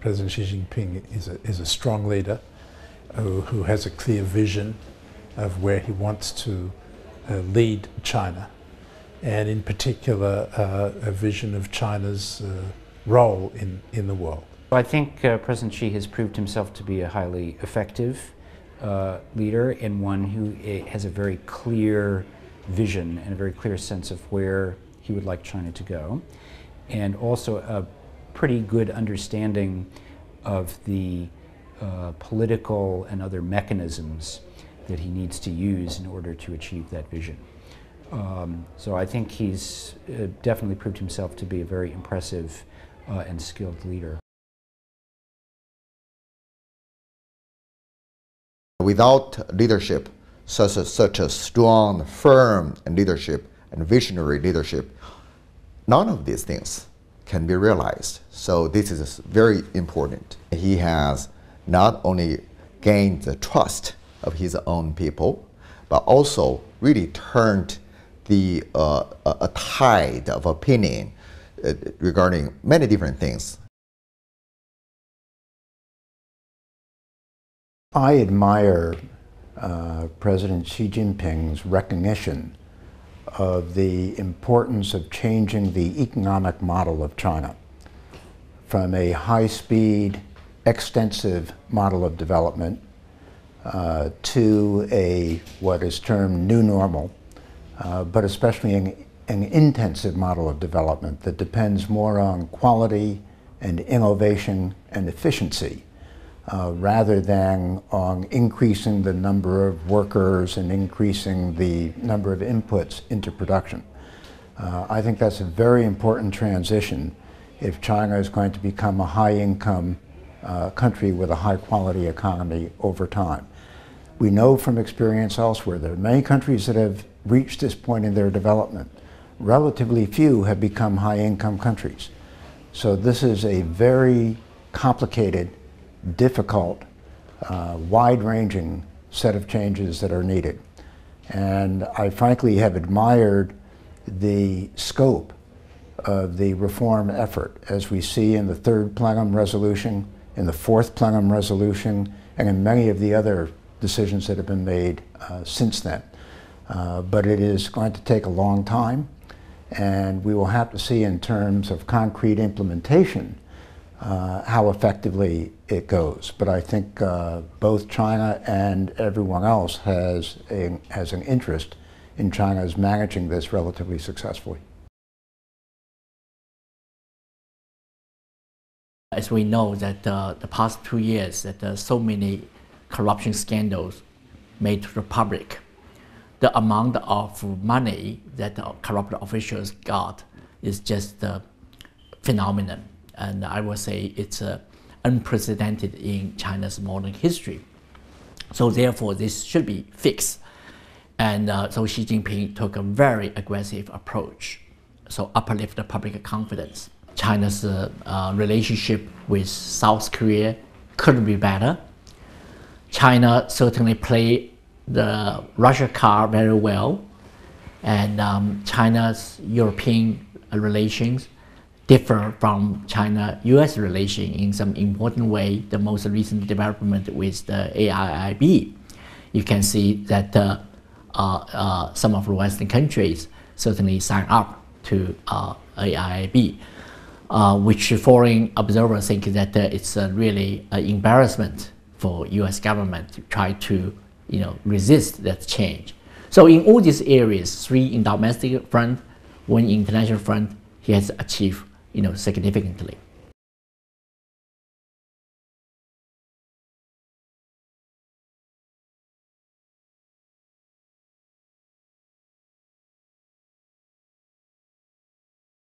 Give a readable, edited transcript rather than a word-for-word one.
President Xi Jinping is a strong leader who has a clear vision of where he wants to lead China, and in particular a vision of China's role in the world. I think President Xi has proved himself to be a highly effective leader, and one who has a very clear vision and a very clear sense of where he would like China to go, and also a pretty good understanding of the political and other mechanisms that he needs to use in order to achieve that vision. So I think he's definitely proved himself to be a very impressive and skilled leader. Without leadership, such a strong, firm leadership and visionary leadership, none of these things can be realized. So this is very important. He has not only gained the trust of his own people, but also really turned the a tide of opinion regarding many different things. I admire President Xi Jinping's recognition of the importance of changing the economic model of China from a high-speed, extensive model of development to a what is termed new normal, but especially an intensive model of development that depends more on quality and innovation and efficiency rather than on increasing the number of workers and increasing the number of inputs into production. I think that's a very important transition if China is going to become a high-income country with a high-quality economy over time. We know from experience elsewhere that many countries that have reached this point in their development, relatively few have become high-income countries. So this is a very complicated, difficult, wide-ranging set of changes that are needed. And I frankly have admired the scope of the reform effort, as we see in the third plenum resolution, in the fourth plenum resolution, and in many of the other decisions that have been made since then. But it is going to take a long time, and we will have to see in terms of concrete implementation how effectively it goes. But I think both China and everyone else has an interest in China's managing this relatively successfully. As we know that the past 2 years that so many corruption scandals made to the public, the amount of money that the corrupt officials got is just a phenomenon. And I would say it's unprecedented in China's modern history. So therefore, this should be fixed. And so Xi Jinping took a very aggressive approach, so uplift the public confidence. China's relationship with South Korea could be better. China certainly played the Russia card very well, and China's European relations differ from China-US relation in some important way. The most recent development with the AIIB, you can see that some of the Western countries certainly sign up to AIIB, which foreign observers think that it's really an embarrassment for US government to try to resist that change. So in all these areas, 3 in domestic front, 1 in international front, he has achieved significantly.